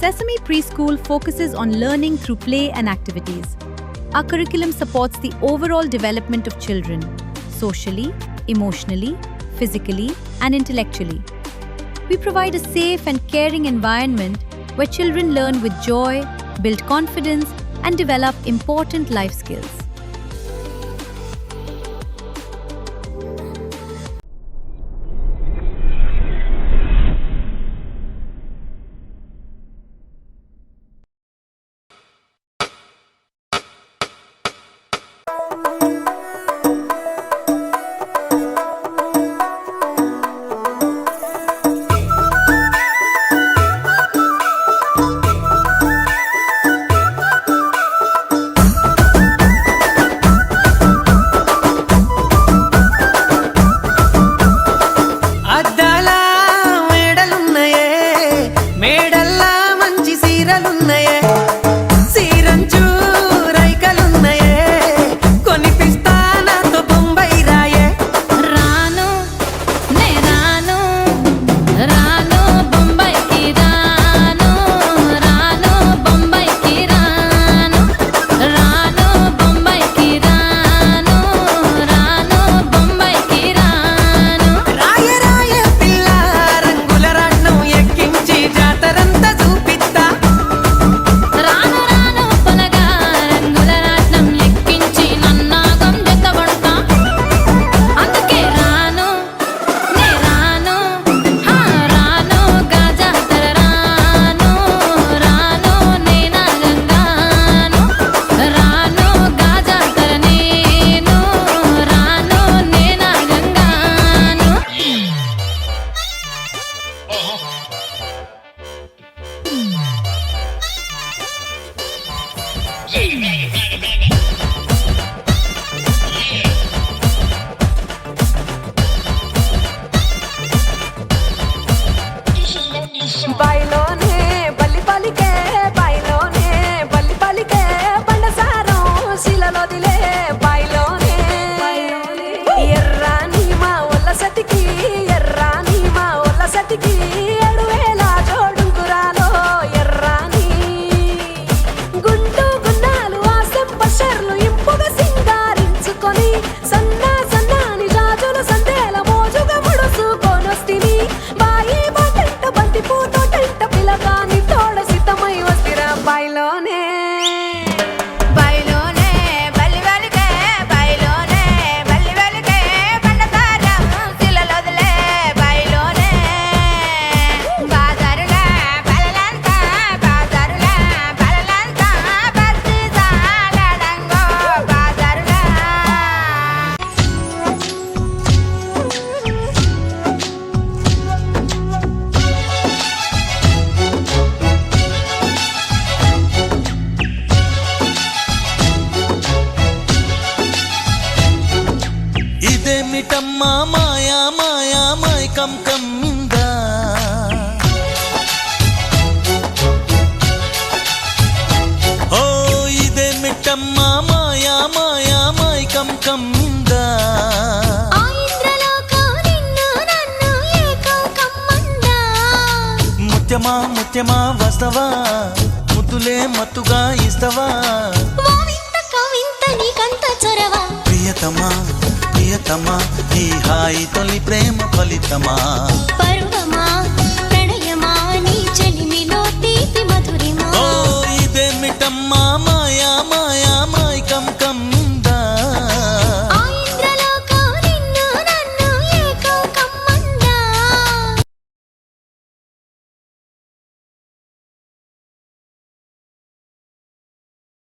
Sesame Preschool focuses on learning through play and activities. Our curriculum supports the overall development of children, socially, emotionally, physically, and intellectually. We provide a safe and caring environment where children learn with joy, build confidence, and develop important life skills. ఇదేమిటమ్మా మాయా మాయా మైకం కమ్మిందా ఓ ఇదేమిటమ్మా మాయా మాయా మైకం కమ్మిందా ముత్యమా ముత్యమా వస్తవా ముద్దులే మత్తుగా ఇస్తవా ప్రియతమా ప్రియతమా ఈ హాయి తొలి ప్రేమ ఫలితమా